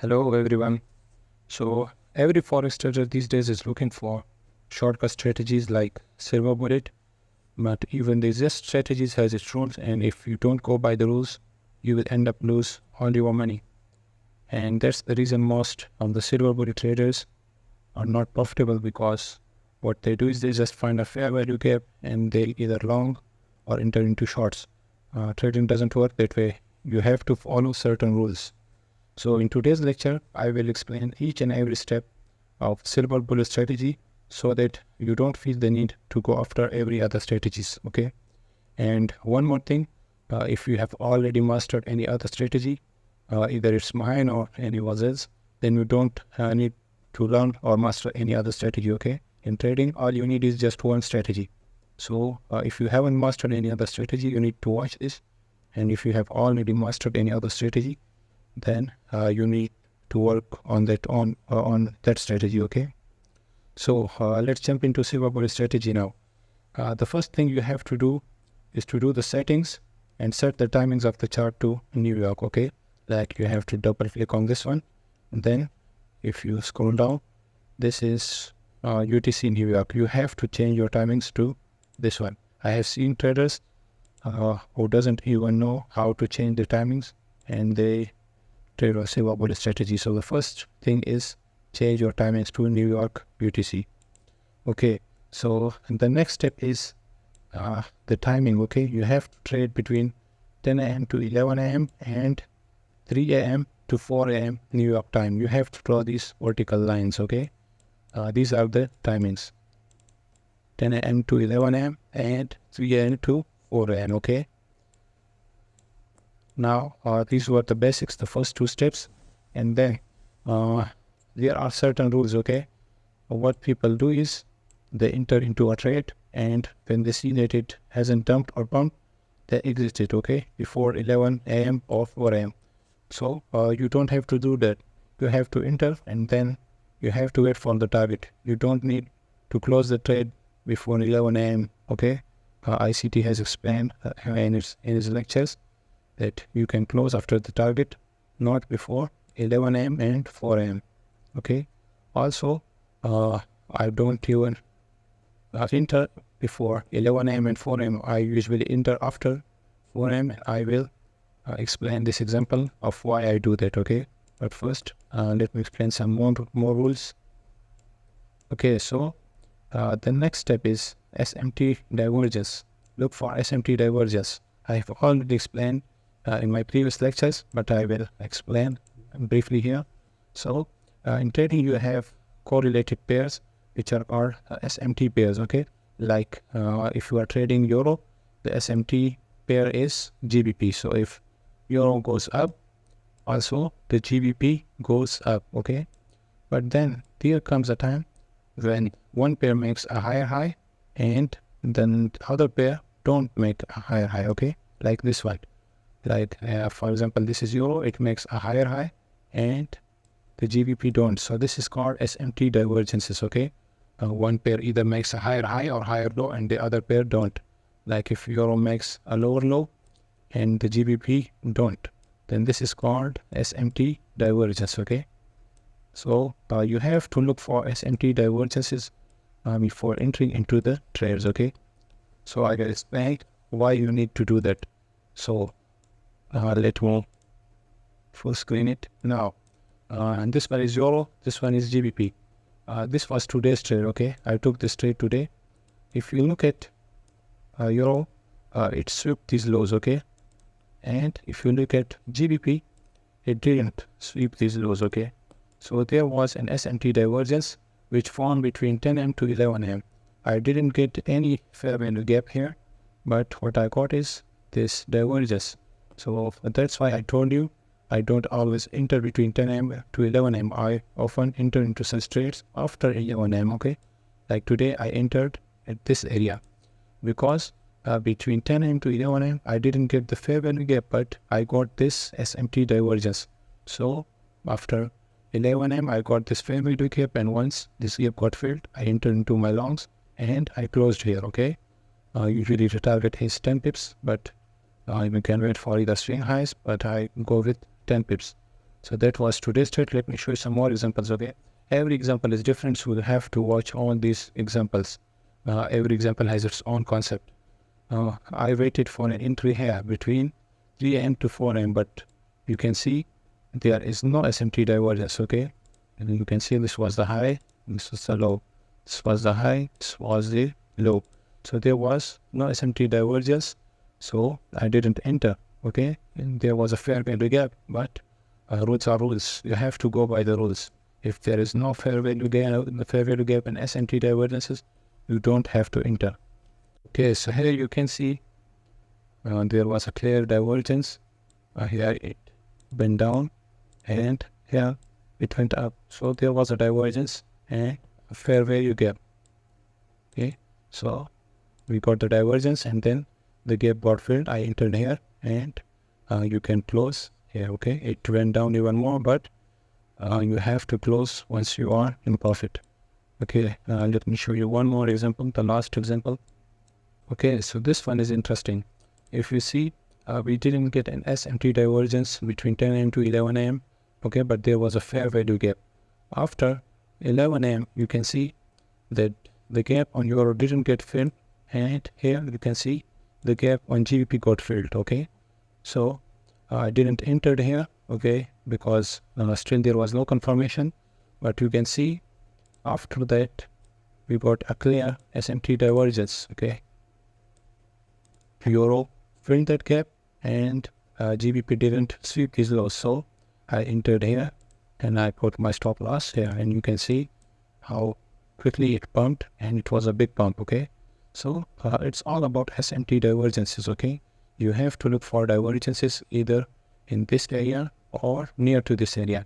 Hello everyone. So every forex trader these days is looking for shortcut strategies like silver bullet, but even these strategies has its rules, and if you don't go by the rules, you will end up lose all your money. And that's the reason most of the silver bullet traders are not profitable, because what they do is they just find a fair value gap and they either long or enter into shorts. Trading doesn't work that way. You have to follow certain rules. So in today's lecture, I will explain each and every step of silver bullet strategy so that you don't feel the need to go after every other strategies, okay? And one more thing, if you have already mastered any other strategy, either it's mine or anyone else, then you don't need to learn or master any other strategy, okay? In trading, all you need is just one strategy. So if you haven't mastered any other strategy, you need to watch this. And if you have already mastered any other strategy, then you need to work on that strategy, okay? So let's jump into silver bullet strategy now. The first thing you have to do is to do the settings and set the timings of the chart to New York, okay? Like you have to double click on this one, and then if you scroll down, this is UTC New York. You have to change your timings to this one. I have seen traders who doesn't even know how to change the timings, and they trade or silver bullet strategy. So the first thing is change your timings to New York UTC. Okay, so the next step is the timing, okay? You have to trade between 10 a.m. to 11 a.m. and 3 a.m. to 4 a.m. New York time. You have to draw these vertical lines, okay? These are the timings. 10 a.m. to 11 a.m. and 3 a.m. to 4 a.m., okay? Now, these were the basics, the first two steps, and then there are certain rules, okay? What people do is they enter into a trade, and when they see that it hasn't dumped or pumped, they exit it, okay, before 11 a.m. or 4 a.m. So you don't have to do that. You have to enter, and then you have to wait for the target. You don't need to close the trade before 11 a.m., okay? ICT has explained in his lectures that you can close after the target, not before 11 a.m. and 4 a.m. Okay. Also, I don't even enter before 11 a.m. and 4 a.m. I usually enter after 4 a.m. and I will explain this example of why I do that. Okay. But first, let me explain some more rules. Okay. So the next step is SMT divergence. Look for SMT divergence. I have already explained in my previous lectures, but I will explain briefly here. So in trading, you have correlated pairs, which are called SMT pairs, okay? Like if you are trading euro, the SMT pair is GBP. So if euro goes up, also the GBP goes up, okay? But then there comes a time when one pair makes a higher high and then the other pair don't make a higher high, okay? Like this one. Like, for example, this is euro, it makes a higher high and the GBP don't. So this is called SMT divergences, okay? One pair either makes a higher high or higher low and the other pair don't. Like if euro makes a lower low and the GBP don't, then this is called SMT divergence, okay? So you have to look for SMT divergences before entering into the trades, okay? So I will explain why you need to do that. So let me full screen it now. And this one is euro, this one is GBP. This was today's trade, okay? I took this trade today. If you look at euro, it swept these lows, okay? And if you look at GBP, it didn't sweep these lows, okay? So there was an SMT divergence which formed between 10 a.m. to 11 a.m. I didn't get any fair value gap here, but what I got is this divergence. So that's why I told you I don't always enter between 10 a.m. to 11 a.m. I often enter into such trades after 11 a.m. Okay, like today I entered at this area because between 10 a.m. to 11 a.m. I didn't get the fair value gap, but I got this SMT divergence. So after 11 a.m. I got this fair value gap, and once this gap got filled, I entered into my longs and I closed here. Okay, usually the target is 10 pips, but you can wait for either swing highs, but I go with 10 pips. So that was today's trade. Let me show you some more examples. Okay, every example is different, so you have to watch all these examples. Every example has its own concept. I waited for an entry here between 3 a.m. to 4 a.m. but you can see there is no SMT divergence. Okay, and you can see this was the high, this was the low, this was the high, this was the low. So there was no SMT divergence, so I didn't enter. Okay, and there was a fair value gap, but rules are rules. You have to go by the rules. If there is no fair value gap and SMT divergences, you don't have to enter. Okay, so here you can see there was a clear divergence. Here it went down and here it went up. So there was a divergence and a fair value gap. Okay, so we got the divergence and then the gap got filled. I entered here and you can close here. Okay, it went down even more, but you have to close once you are in profit. Okay, let me show you one more example, the last example. Okay, so this one is interesting. If you see, we didn't get an SMT divergence between 10 a.m. to 11 a.m. Okay, but there was a fair value gap. After 11 a.m., you can see that the gap on Euro didn't get filled, and here you can see the gap on GBP got filled. Okay, so I didn't enter here. Okay, because still there was no confirmation, but you can see after that we got a clear SMT divergence. Okay, Euro filled that gap and GBP didn't sweep these lows, so I entered here and I put my stop loss here, and you can see how quickly it pumped, and it was a big pump. Okay, so it's all about SMT divergences. Okay, you have to look for divergences either in this area or near to this area.